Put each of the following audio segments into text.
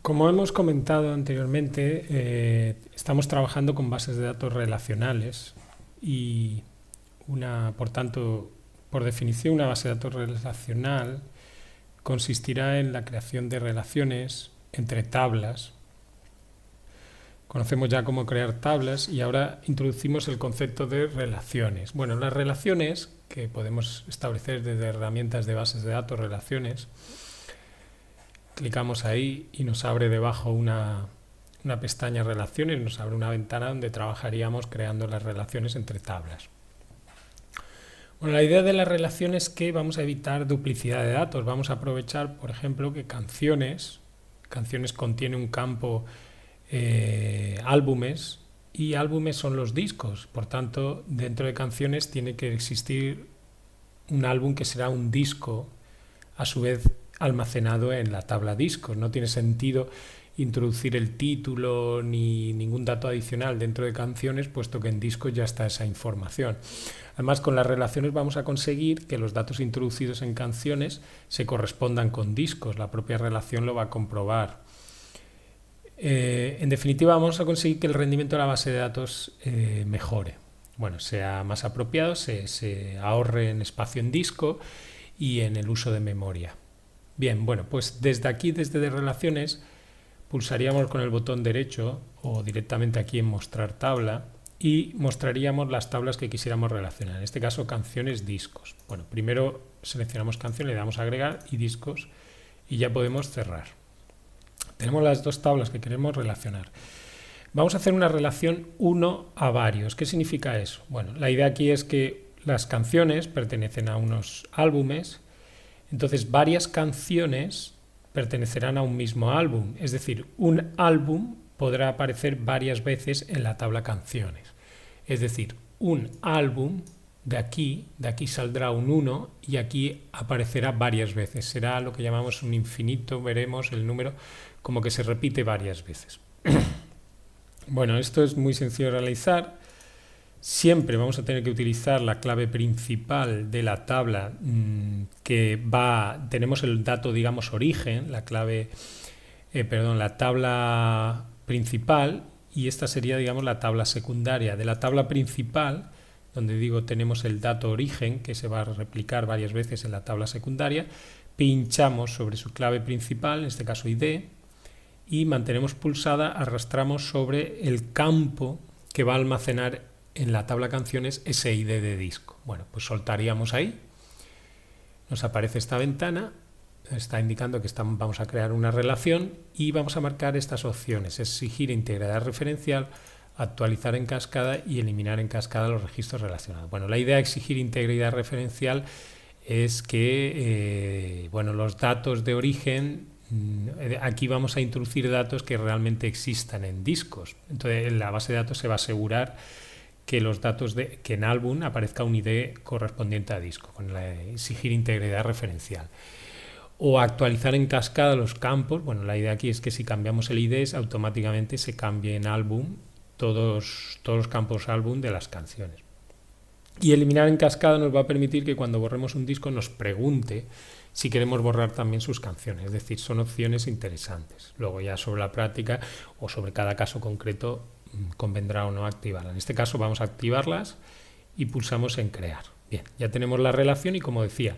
Como hemos comentado anteriormente, estamos trabajando con bases de datos relacionales y por tanto, por definición, una base de datos relacional consistirá en la creación de relaciones entre tablas. Conocemos ya cómo crear tablas y ahora introducimos el concepto de relaciones. Bueno, las relaciones que podemos establecer desde herramientas de bases de datos, relaciones, clicamos ahí y nos abre debajo una pestaña relaciones, nos abre una ventana donde trabajaríamos creando las relaciones entre tablas. Bueno, la idea de las relaciones es que vamos a evitar duplicidad de datos. Vamos a aprovechar, por ejemplo, que canciones contiene un campo álbumes, y álbumes son los discos. Por tanto, dentro de canciones tiene que existir un álbum que será un disco, a su vez almacenado en la tabla discos. No tiene sentido introducir el título ni ningún dato adicional dentro de canciones, puesto que en discos ya está esa información. Además, con las relaciones vamos a conseguir que los datos introducidos en canciones se correspondan con discos. La propia relación lo va a comprobar. En definitiva, vamos a conseguir que el rendimiento de la base de datos mejore. Bueno, sea más apropiado, se ahorre en espacio en disco y en el uso de memoria. Bien, bueno, pues desde aquí, desde relaciones, pulsaríamos con el botón derecho o directamente aquí en mostrar tabla y mostraríamos las tablas que quisiéramos relacionar. En este caso, canciones, discos. Bueno, primero seleccionamos canciones, le damos a agregar y discos y ya podemos cerrar. Tenemos las dos tablas que queremos relacionar. Vamos a hacer una relación uno a varios. ¿Qué significa eso? Bueno, la idea aquí es que las canciones pertenecen a unos álbumes, entonces varias canciones pertenecerán a un mismo álbum, es decir, un álbum podrá aparecer varias veces en la tabla canciones. Es decir, un álbum de aquí saldrá un 1 y aquí aparecerá varias veces. Será lo que llamamos un infinito, veremos el número como que se repite varias veces. Bueno, esto es muy sencillo de realizar. Siempre vamos a tener que utilizar la clave principal de la tabla tenemos el dato, digamos, origen, la tabla principal, y esta sería, digamos, la tabla secundaria. De la tabla principal, donde digo tenemos el dato origen, que se va a replicar varias veces en la tabla secundaria, pinchamos sobre su clave principal, en este caso ID, y mantenemos pulsada, arrastramos sobre el campo que va a almacenar en la tabla canciones ese ID de disco. Bueno, pues soltaríamos ahí, nos aparece esta ventana, está indicando que vamos a crear una relación y vamos a marcar estas opciones: exigir integridad referencial, actualizar en cascada y eliminar en cascada los registros relacionados. Bueno, la idea de exigir integridad referencial es que los datos de origen, aquí vamos a introducir datos que realmente existan en discos. Entonces, en la base de datos se va a asegurar que los datos que en álbum aparezca un ID correspondiente a disco, con exigir integridad referencial. O actualizar en cascada los campos. Bueno, la idea aquí es que si cambiamos el ID, automáticamente se cambie en álbum todos los campos álbum de las canciones. Y eliminar en cascada nos va a permitir que cuando borremos un disco nos pregunte si queremos borrar también sus canciones. Es decir, son opciones interesantes. Luego ya sobre la práctica o sobre cada caso concreto convendrá o no activarlas. En este caso vamos a activarlas y pulsamos en crear. Bien, ya tenemos la relación y, como decía,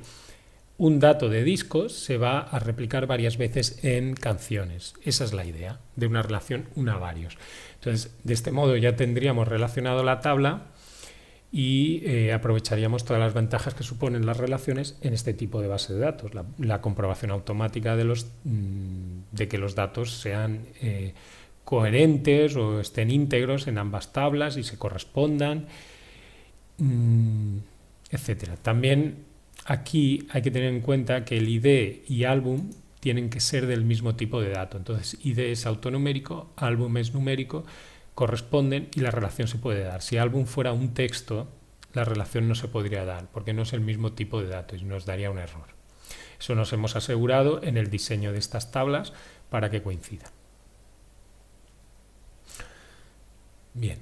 un dato de discos se va a replicar varias veces en canciones. Esa es la idea de una relación una a varios. Entonces, de este modo ya tendríamos relacionado la tabla y aprovecharíamos todas las ventajas que suponen las relaciones en este tipo de base de datos. La comprobación automática de que los datos sean coherentes o estén íntegros en ambas tablas y se correspondan, etcétera. También aquí hay que tener en cuenta que el ID y álbum tienen que ser del mismo tipo de dato. Entonces, ID es autonumérico, álbum es numérico, corresponden y la relación se puede dar. Si álbum fuera un texto, la relación no se podría dar porque no es el mismo tipo de dato y nos daría un error. Eso nos hemos asegurado en el diseño de estas tablas para que coincidan. Bien.